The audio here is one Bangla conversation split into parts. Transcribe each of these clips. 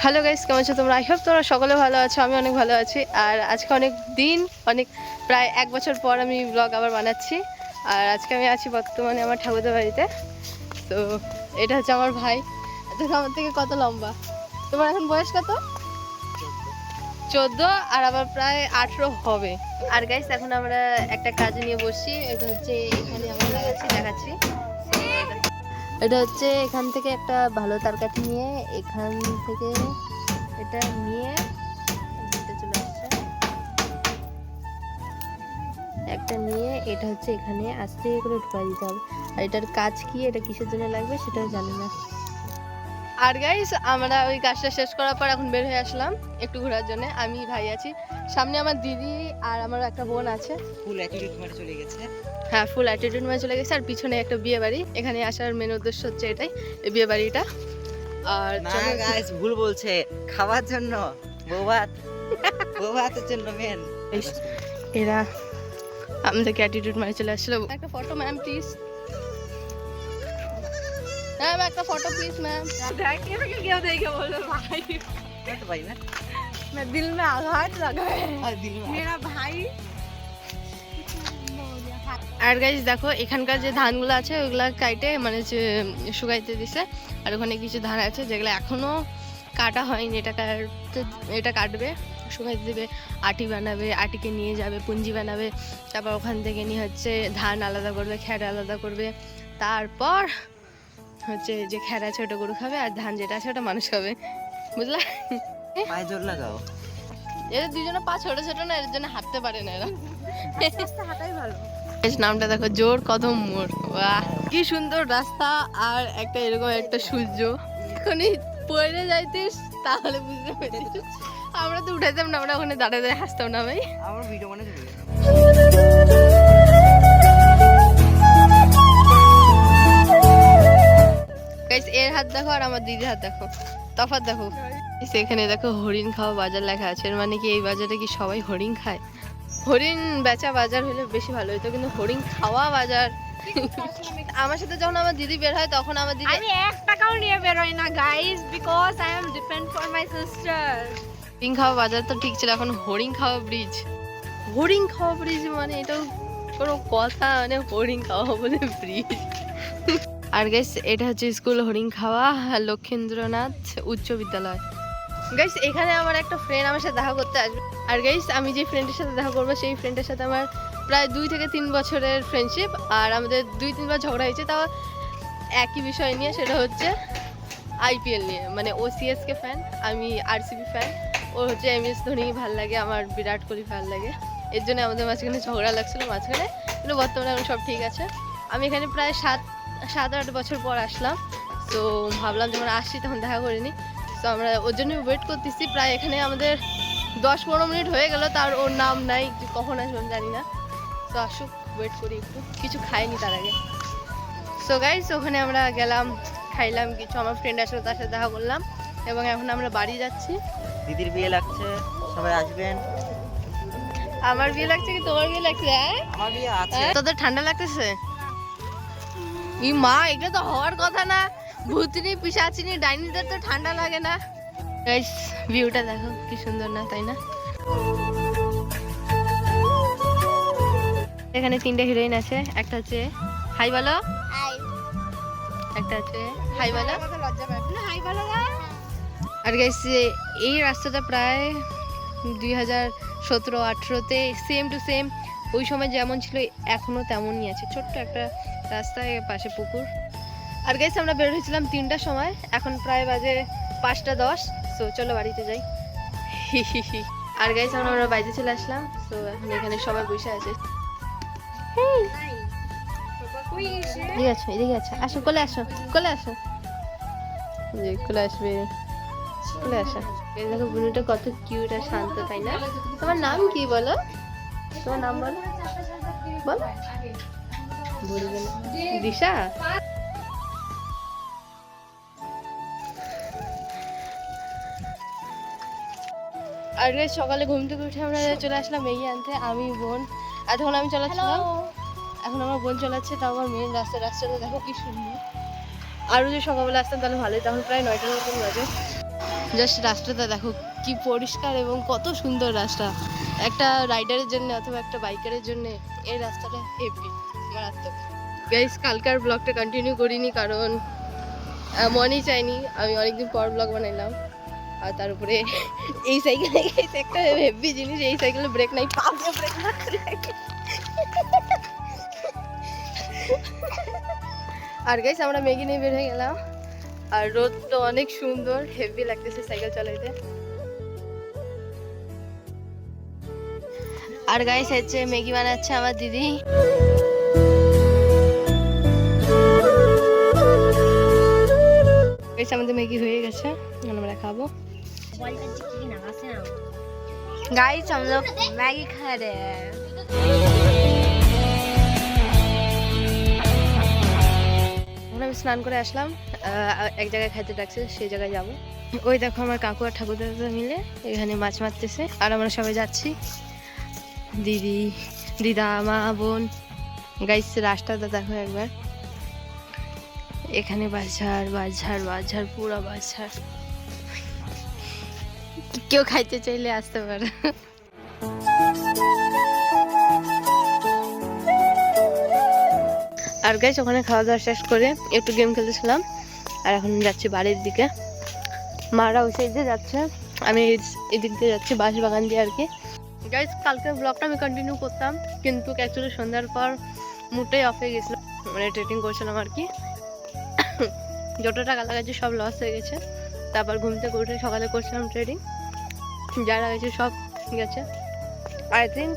হ্যালো গাইস, কেমন আছো তোমরা? আই হোপ তোমরা সকলে ভালো আছো। আমি অনেক ভালো আছি। আর আজকে প্রায় 1 বছর পর আমি ব্লগ আবার বানাচ্ছি। আর আজকে আমি আছি বর্তমানে আমার ঠাকুরদার বাড়িতে। তো এটা হচ্ছে আমার ভাই। দেখো আমার থেকে কত লম্বা। তোমার এখন বয়স কত? 14 আর আবার প্রায় 18 হবে। আর গাইস এখন আমরা একটা কাজ নিয়ে বসছি। এটা হচ্ছে এখানে আমরা দেখাচ্ছি। এটা হচ্ছে এখান থেকে একটা ভালো তারকাঠি নিয়ে এখান থেকে এটা নিয়ে চলে আসছে একটা নিয়ে এটা হচ্ছে এখানে আস্তে করে ঢুকাই দিতে হবে। আর এটার কাজ কি, এটা কিসের জন্য লাগবে সেটাও জানি না। আর গাইস আমরা ওই কাজটা শেষ করার পর এখন বের হয়ে আসলাম একটু ঘোরার জন্য। আমি ভাই আছি, সামনে আমার দিদি আর আমার একটা বোন আছে। ফুল অ্যাটিটিউড মারে চলে গেছে। হ্যাঁ, ফুল অ্যাটিটিউড মারে চলে গেছে। আর পিছনে একটা বিয়ে বাড়ি, এখানে আসার মেন উদ্দেশ্য হচ্ছে এটাই, এই বিয়ে বাড়িটা। আর না গাইস, ভুল বলছে, খাওয়ার জন্য বৌভাতের জন্য মেন। এরা আমাদেরকে অ্যাটিটিউড মারে চলে আসছিল। একটা ফটো ম্যাম প্লিজ। ম্যাম একটা ফটো প্লিজ ম্যাম। क्यों देखे बोलो भाई तो भाई ना, मैं दिल में आघात लगा है दिल में मेरा भाई। আর গাইস দেখো এখানকার যে ধানগুলো আছে ওইগুলা কাটে মানে যে শুকাইতে দিছে। আর ওখানে কিছু ধান আছে যেগুলো এখনো কাটা হয়নি, এটা কাটবে, শুকাইতে দেবে, আটি বানাবে, আটিকে নিয়ে যাবে পুঞ্জি বানাবে। তারপর ওখান থেকে নিয়ে হচ্ছে ধান আলাদা করবে, খ্যার আলাদা করবে। তারপর হচ্ছে যে খ্যার আছে ওটা গরু খাবে, আর ধান যেটা আছে ওটা মানুষ খাবে, বুঝলা? পায়ে জোর লাগাও। এদের দুজনে পা ছোট ছোট না, এর জন্য হাঁটতে পারে না এরা। হাঁটাই ভালো। নামটা দেখো, জোর কদম মোড়। বাহ কি সুন্দর রাস্তা, আর একটা এরকম একটা সূর্য। এখনই পড়ে যাইতিস তাহলে বুঝতে পেরেছিস। আমরা তো উঠাইতাম না, আমরা ওখানে দাঁড়িয়ে দাঁড়িয়ে হাসতাম না ভাই। আমার ভিডিও মনে চলে গেছে। গাইস এর হাত দেখো আর আমার দিদির হাত দেখো, তফাৎ দেখো। এখানে দেখো হরিণ খাওয়া বাজার লেখা আছে। এর মানে কি এই বাজারে কি সবাই হরিণ খায়? হরিণ বেচা বাজার হলে বেশি ভালো হতো, কিন্তু হরিণ খাওয়া বাজার। আমার সাথে যখন আমার দিদি বের হয় তখন আমার দিদি, আমি 1 টাকাও নিয়ে বের হই না guys, because I am depend for my sister. হরিণ খাওয়া বাজার তো ঠিক ছিল, এখন হরিণ খাওয়া ব্রিজ। হরিণ খাওয়া ব্রিজ মানে এটাও কোনো কথা? মানে হরিণ খাওয়া বলে ব্রিজ। আর গাইস এটা হচ্ছে স্কুল হরিণ খাওয়া লক্ষেন্দ্রনাথ উচ্চ বিদ্যালয়। গাইস এখানে আমার একটা ফ্রেন্ড আমার সাথে দেখা করতে আসবে। আর গাইস আমি যে ফ্রেন্ডের সাথে দেখা করবো সেই ফ্রেন্ডের সাথে আমার প্রায় 2 থেকে 3 বছরের ফ্রেন্ডশিপ। আর আমাদের 2-3 বার ঝগড়া হয়েছে, তাও একই বিষয় নিয়ে, সেটা হচ্ছে আইপিএল নিয়ে। মানে ও সিএসকে ফ্যান, আমি আরসিবি ফ্যান। ও হচ্ছে এমএস ধোনি ভালো লাগে, আমার বিরাট কোহলি ভালো লাগে। এর জন্য আমাদের মাঝখানে ঝগড়া লাগছিল মাঝখানে, কিন্তু বর্তমানে এখন সব ঠিক আছে। আমি এখানে প্রায় 7-8 বছর পর আসলাম। তো ভাবলাম যখন আসছি তখন দেখা করিনি। তো আমরা ওর জন্য ওয়েট করতেছি। প্রায় এখানে আমাদের 10-15 মিনিট হয়ে গেল, তার ওর নাম নাই, কখন আসবে আমি জানি না। তো আসুক, ওয়েট করি একটু, কিছু খাইনি তার আগে। সো গাইস ওখানে আমরা গেলাম, খাইলাম কিছু, আমার ফ্রেন্ড আসলে তার সাথে দেখা করলাম, এবং এখন আমরা বাড়ি যাচ্ছি। দিদির বিয়ে লাগছে, সবাই আসবেন। আমার বিয়ে লাগছে কি তোমার বিয়ে লাগছে? আমার বিয়ে আছে। তোদের ঠান্ডা লাগতেছে? ই মা, এটা তো হওয়ার কথা না। ভূতনি পিশাচিনি ডাইনিদের তো ঠান্ডা লাগে না। গাইস ভিউটা দেখো কি সুন্দর না, তাই না? এখানে 3টে হিরোইন আছে। একটা হচ্ছে হাই বলো, একটা হচ্ছে হাই বলো, লজ্জা পাবে না, হাই বলো না। আর গাইস এই রাস্তাটা প্রায় 2017-18-তে সেম টু সেম ওই সময় যেমন ছিল এখনো তেমনই আছে। ছোট্ট একটা রাস্তায়, পাশে পুকুর। আর গাইস আমরা বের হয়েছিলাম 3টার সময়, এখন প্রায় বাজে 5টা 10। সো চলো বাড়িতে যাই। আর গাইস আমরা বাড়িতে চলে আসলাম। তো এখন এখানে সবাই বসে আছে। এদিকে আছো, এদিকে আছো, আসো, কোলে আসো, কোলে আসো, যে কোলে আসবে, কোলে আসো। এই দেখো বুনুটা কত কিউট আর শান্ত, তাই না? তোমার নাম কি বলো? তোমার নাম বলো, বল। বলবে না? দিশা। আর সকালে ঘুম থেকে উঠে আমরা চলে আসলাম ম্যাগি আনতে, আমি বোন। এতক্ষণ আমি চালাচ্ছিলাম, এখন আমার বোন চালাচ্ছে। তাও আমার মেন রাস্তাটা দেখো কি সুন্দর। আরও যদি সকালবেলা আসতাম তাহলে ভালোই, তখন প্রায় 9টার মতন বাজে। জাস্ট রাস্তাটা দেখো কি পরিষ্কার এবং কত সুন্দর রাস্তা। একটা রাইডারের জন্য অথবা একটা বাইকারের জন্য এই রাস্তাটা হেভি মারাত্মক। গাইস কালকার ব্লগটা কন্টিনিউ করিনি কারণ মনই চাইনি, আমি অনেকদিন পর ব্লগ বানাইলাম। আর তার উপরে এই সাইকেলে একটা হেভি জিনিস, এই সাইকেলে ব্রেক নাই, পা দিয়ে ব্রেক না। আর গাইস আমরা ম্যাগি নিয়ে বের হয়ে গেলাম, আর রোদ তো অনেক সুন্দর, হেভি লাগতেছে সাইকেল চালাইতে। আর গাইস হচ্ছে ম্যাগি বানাচ্ছে আমার দিদি। গাইস আমাদের ম্যাগি হয়ে গেছে, আমরা খাবো। गाइस हम लोग मैगी खा रहे हैं। আমি স্নান করে আসলাম, এক জায়গায় খাইতে ডাকছে, সেই জায়গায় যাব। ওই দেখো আমার কাকু আর ঠাকুর দাদা মিলে এখানে মাছ মারতেছে, আর আমরা সবাই যাচ্ছি, দিদি, দিদা, মা, বোন। গাইস রাস্তাটা দেখো একবার, এখানে বাজার বাজার বাজার, পুরো বাজার। কেউ খাইতে চাইলে আসতে পারে। আর গাইস ওখানে খাওয়া দাওয়া শেষ করে একটু গেম খেলতেছিলাম, আর এখন যাচ্ছি বাড়ির দিকে। মারা ওই সাইড দিয়ে যাচ্ছে, আমি এদিক দিয়ে যাচ্ছি, বাঁশবাগান দিয়ে আর কি। গাইস কালকে ব্লগটা আমি কন্টিনিউ করতাম, কিন্তু অ্যাকচুয়ালি সন্ধ্যার পর মুডটাই অফ হয়ে গেছিলো, মানে ট্রেডিং করছিলাম আর কি। যত টাকা লাগাচ্ছি সব লস হয়ে গেছে। তারপর ঘুম থেকে উঠে সকালে করছিলাম ট্রেডিং, যা লাগাইছে সব গেছে। আই থিঙ্ক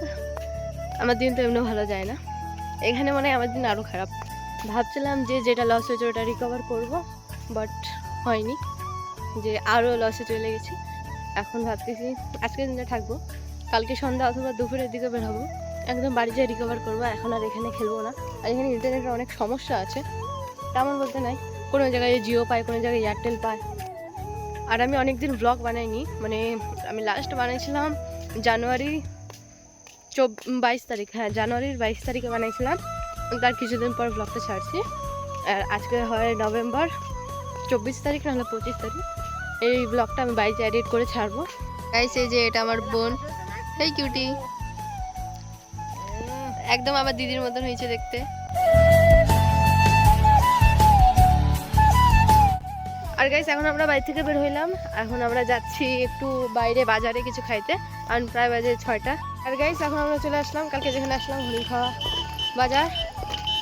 আমার দিন তো এমনি ভালো যায় না, এখানে মানে আমার দিন আরও খারাপ। ভাবছিলাম যে যেটা লস হয়েছে ওটা রিকভার করব, বাট হয়নি, যে আরও লসে চলে গেছি। এখন ভাবতেছি আজকের দিনটা থাকবো, কালকে সন্ধ্যা অথবা দুপুরের দিকে বের হবো, একদম বাড়ি যেয়ে রিকভার করবো। এখন আর এখানে খেলবো না। আর এখানে ইন্টারনেটের অনেক সমস্যা আছে, তেমন বলতে নাই, কোনো জায়গায় জিও পায়, কোনো জায়গায় এয়ারটেল পায়। আর আমি অনেক দিন ব্লগ বানাইনি, মানে আমি লাস্ট বানাইছিলাম জানুয়ারি 22 তারিখ, হ্যাঁ জানুয়ারির 22 তারিখে বানাইছিলাম, তার কিছুদিন পর ব্লগটা ছাড়ছি। আর আজকে হয় নভেম্বর 24 তারিখ, নাহলে 25 তারিখ। এই ব্লগটা আমি বাড়িতে এডিট করে ছাড়বো। গাইস এই যে এটা আমার বোন, হেই কিউটি, একদম আমার দিদির মতন হয়েছে দেখতে। আর গাইস এখন আমরা বাড়ি থেকে বের হইলাম, এখন আমরা যাচ্ছি একটু বাইরে বাজারে কিছু খাইতে, আর প্রায় বাজে 6টা। আর গাইস এখন আমরা চলে আসলাম, কালকে যেখানে আসলাম হরিণ খাওয়া বাজার,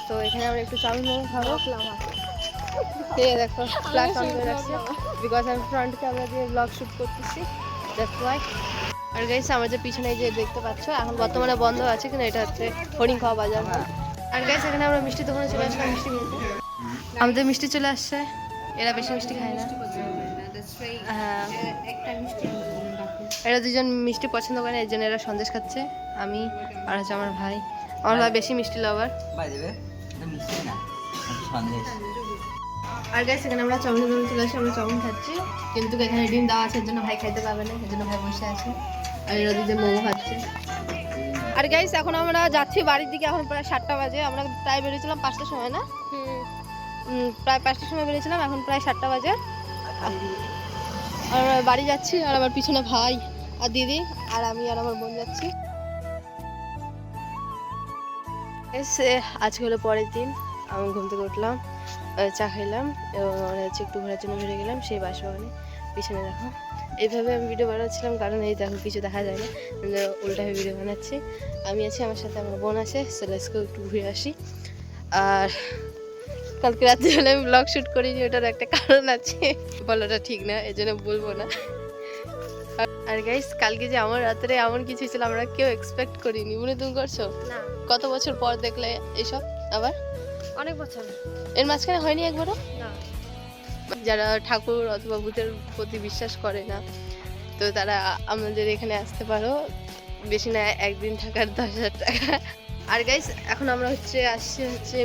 তো এখানে আমরা একটু চাউমিন মোমো খাবো। এই দেখো ফ্ল্যাশ অন করে রাখছি, বিকজ আমি ফ্রন্ট ক্যামেরা দিয়ে ব্লগ শ্যুট করতেছি, দ্যাটস ওয়াই। আর গাইস আমার যে পিছনে যে দেখতে পাচ্ছ এখন বর্তমানে বন্ধ আছে, কিন্তু এটা হচ্ছে হরিণ খাওয়া বাজার। আর গাইস এখানে আমরা মিষ্টি দোকানে চলে আসলাম মিষ্টি কিনতে, আমাদের মিষ্টি চলে আসছে, এরা বেশি মিষ্টি খায় না। হ্যাঁ এরা দুজন মিষ্টি পছন্দ করে, এর জন্য এরা সন্দেশ খাচ্ছে। আমি আর হচ্ছে আমার ভাই, আমার ভাই বেশি মিষ্টি লাভার। আর গাইস এখানে আমরা চাউমিন দোকানে চলে আসি, আমরা চাউমিন খাচ্ছি, কিন্তু এখানে ডিম দেওয়া আছে, এর জন্য ভাই খাইতে পারবে না, এর জন্য ভাই বসে আছে। আর এরা দুজন মোমো খাচ্ছে। আর গাইস এখন আমরা যাচ্ছি বাড়ির দিকে, এখন প্রায় 7টা বাজে, আমরা প্রায় বেরিয়েছিলাম 5টার সময় না, প্রায় 5টার সময় বেরিয়েছিলাম, এখন প্রায় 7টা বাজে। আর বাড়ি যাচ্ছি, আর আমার পিছনে ভাই আর দিদি আর আমি আর আমার বোন যাচ্ছি। আজকে হলো পরের দিন, আমি ঘুম থেকে উঠলাম, চা খাইলাম, এবং হচ্ছে একটু ঘোরার জন্য বেরিয়ে গেলাম সেই বাঁশবাগানে। পিছনে দেখো এইভাবে আমি ভিডিও বানাচ্ছিলাম, কারণ এই দেখো কিছু দেখা যায় না, উল্টাভাবে ভিডিও বানাচ্ছি। আমি আছি, আমার সাথে আমার বোন আছে, সেলেসকেও একটু ঘুরে আসি। আর কালকে রাত্রিবেলা আমি ব্লগ শ্যুট করিনি, ওটার একটা কারণ আছে, বলাটা ঠিক না, এই জন্য বলবো না। আর গাইস কালকে যে আমার রাত্রে এমন কিছু ছিল আমরা কেউ এক্সপেক্ট করিনি, মনে তুমি করছো না, কত বছর পর দেখলে এইসব আবার? অনেক বছর এর মাঝখানে হয়নি একবারও? না। যারা ঠাকুর অথবা ভূতের প্রতি বিশ্বাস করে না, তো তারা আমাদের এখানে আসতে পারো, বেশি না একদিন থাকার 10,000 টাকা। আর গাইস এখন আমরা আসছি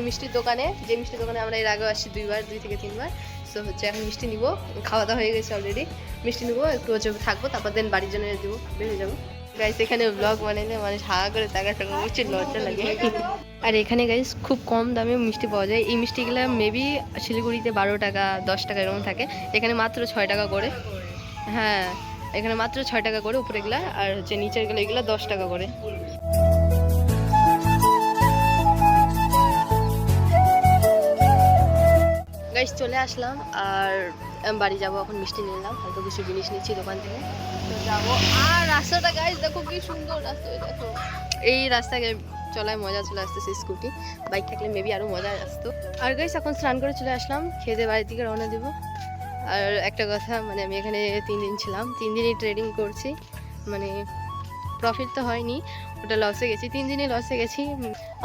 মিষ্টির দোকানে, যে মিষ্টির দোকানে আমরা এর আগেও আসছি 2 থেকে 3বার। সো এখন মিষ্টি নিবো, খাওয়া দাওয়া হয়ে গেছে অলরেডি, মিষ্টি নিবো, একটু থাকবো, তারপর দেন বাড়ির জন্য দেবো, বেরিয়ে যাবো। গাইস এখানে ব্লগ বানাইলে মানুষ হাঁ করে টাকা উচিত লজ্জা লাগে। আর এখানে গাইস খুব কম দামে মিষ্টি পাওয়া যায়, এই মিষ্টিগুলো মেবি শিলিগুড়িতে 12 টাকা 10 টাকা এরকম থাকে, এখানে মাত্র 6 টাকা করে। হ্যাঁ, এখানে মাত্র 6 টাকা করে উপরে গুলা, আর হচ্ছে নিচের গুলো এগুলো 10 টাকা করে। গাইস চলে আসলাম, আর বাড়ি যাবো এখন। মিষ্টি নিলাম, হয়তো কিছু জিনিস নিচ্ছি দোকান থেকে, তো যাবো। আর রাস্তাটা গাইস দেখো কি সুন্দর রাস্তা, দেখো এই রাস্তায় চলায় মজা চলে আসতেছে। স্কুটি বাইক থাকলে মেবি আরো মজা আসতো। আর গাইস এখন স্নান করে চলে আসলাম, খেয়ে দিয়ে বাড়ির দিকে রওনা দেবো। আর একটা কথা, মানে আমি এখানে 3 দিন ছিলাম, 3 দিনই ট্রেডিং করছি, মানে প্রফিট তো হয়নি, ওটা লসে গেছি, 3 দিনই লসে গেছি।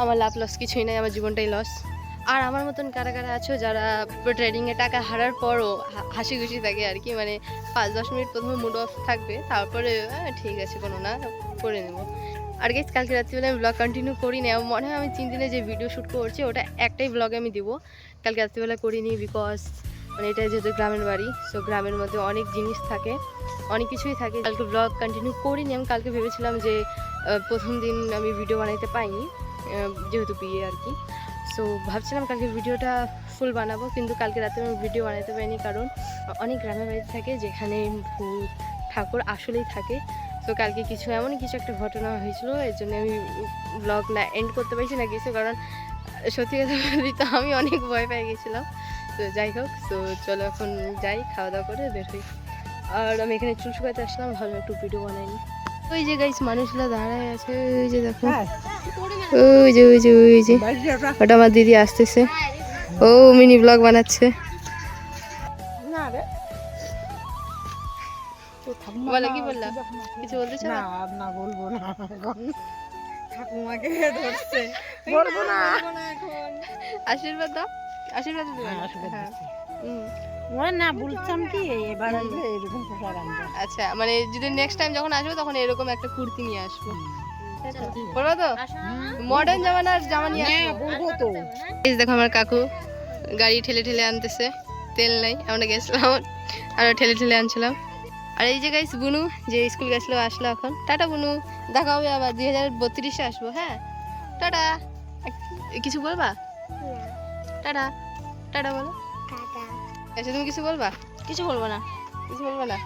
আমার লাভ লস কিছুই নাই, আমার জীবনটাই লস। আর আমার মতন কারা কারা আছো যারা ট্রেডিংয়ে টাকা হারার পরও হাসি খুশি থাকে আর কি, মানে 5-10 মিনিট প্রথমে মুড অফ থাকবে, তারপরে ঠিক আছে কোনো না, করে নেব। আর গাইস কালকে রাত্রিবেলা আমি ব্লগ কন্টিনিউ করি না, মনে হয় আমি 3 দিনে যে ভিডিও শ্যুট করছি ওটা একটাই ব্লগে আমি দিব। কালকে রাত্রিবেলা করিনি, বিকজ মানে এটা যেহেতু গ্রামের বাড়ি, সো গ্রামের মধ্যে অনেক জিনিস থাকে, অনেক কিছুই থাকে। কালকে ব্লগ কন্টিনিউ করিনি। আমি কালকে ভেবেছিলাম যে প্রথম দিন আমি ভিডিও বানাইতে পাইনি, যেহেতু বিয়ে আর কি, সো ভাবছিলাম কালকে ভিডিওটা ফুল বানাবো, কিন্তু কালকে রাতে আমি ভিডিও বানাতে পারিনি, কারণ অনেক গ্রামের বাড়ি থাকে যেখানে ভূত ঠাকুর আসলেই থাকে। তো কালকে এমনই কিছু একটা ঘটনা হয়েছিল, এর জন্য আমি ব্লগ না এন্ড করতে পারছি না কিছু, কারণ সত্যি কথা বলি তো আমি অনেক ভয় পেয়ে গেছিলাম। তো যাই হোক, তো চলো এখন যাই, খাওয়া দাওয়া করে বের হই। আর আমি এখানে চুল শুকাতে আসলাম, ভালো একটু ভিডিও বানাইনি। ওই যে গাইস মানুষগুলো দাঁড়ায় আছে, ওই যে দেখো, ওই যে ওটা আমার দিদি আসতেছে, ও মিনি ব্লগ বানাচ্ছে। বলো, কি বললা? কিছু বলতে চাও? না বলবো না, ঠাকুমাকে ধরছে, বলবো না এখন। আশীর্বাদ দাও, আশীর্বাদ দিও। না বলছিলাম কি এবার এরকম পোশাক আনবো। আচ্ছা, মানে যদি নেক্সট টাইম যখন আসবো তখন এরকম একটা কুর্তি নিয়ে আসবো, বলবো তো? মডার্ন জামানার জামা নিয়ে আসবো, বলবো তো। এই দেখো আমার কাকু গাড়ি ঠেলে ঠেলে আনতেছে, তেল নাই, আমরা গেছিলাম আর ঠেলে ঠেলে আনছিলাম। আর এই যে গাইস বুনু যে স্কুল গেছিলো আসলো এখন। টাটা বুনু, দেখা হবে আবার 2032-এ আসবো। হ্যাঁ টাটা। কিছু বলবা? টাটা টাটা বলো। আচ্ছা তুমি কিছু বলবা? কিছু বলবো না। কিছু বলবো না?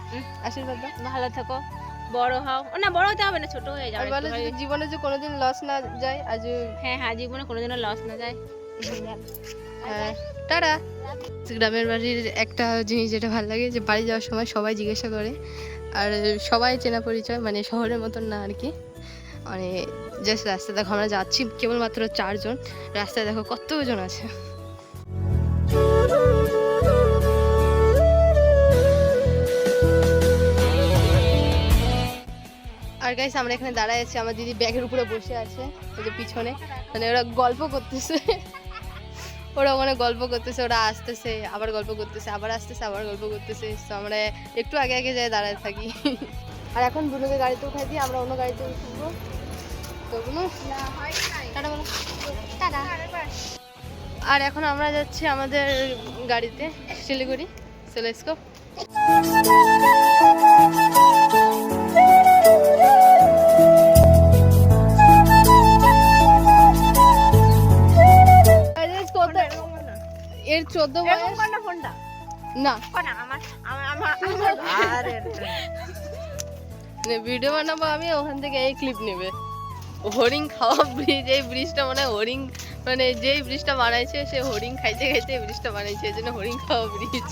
আশীর্বাদ দাও। ভালো থাকো, বড় হও। না বড় হতে হবে না, ছোট হয়ে যাও। আর বলো যদি জীবনে যে কোনোদিন লস না যায়, আজ হ্যাঁ জীবনে কোনোদিনও লস না যায়। টাটা। গ্রামের বাড়ির একটা জিনিস যেটা ভালো লাগে, যে বাড়ি যাওয়ার সময় সবাই জিজ্ঞাসা করে, আর সবাই চেনা পরিচয়, মানে শহরের মতন না আর কি। মানে জাস্ট রাস্তায় দেখো, আমরা যাচ্ছি কেবলমাত্র 4 জন, রাস্তায় দেখো কতজন আছে। আর গাইস আমরা এখানে দাঁড়ায় আছি, আমার দিদি ব্যাগের উপরে বসে আছে, ওই যে পিছনে, মানে ওরা গল্প করতেছে, ওরা ওখানে গল্প করতেছে, ওরা আসতেছে আবার গল্প করতেছে, আবার আসতেছে আবার গল্প করতেছে। তো আমরা একটু আগে আগে যাই দাঁড়ায় থাকি। আর এখন বুনুকে গাড়িতে উঠাই দিয়ে আমরা অন্য গাড়িতে উঠবো। তো বুনু টাটা বলো। টাটা। আর এখন আমরা যাচ্ছি আমাদের গাড়িতে শিলিগুড়ি। So let's go. এর 14 বয়স ফোনটা না, আরে ভিডিও বানাবো আমি, ওখান থেকে এই ক্লিপ নেবে। হরিং খাওয়া ব্রিজ, এই ব্রিজটা মনে হয় হরিং, মানে যেই ব্রিজটা বানাইছে সে হরিং খাইতে খাইতে এই ব্রিজটা বানাইছে, এই জন্য হরিং খাওয়া ব্রিজ।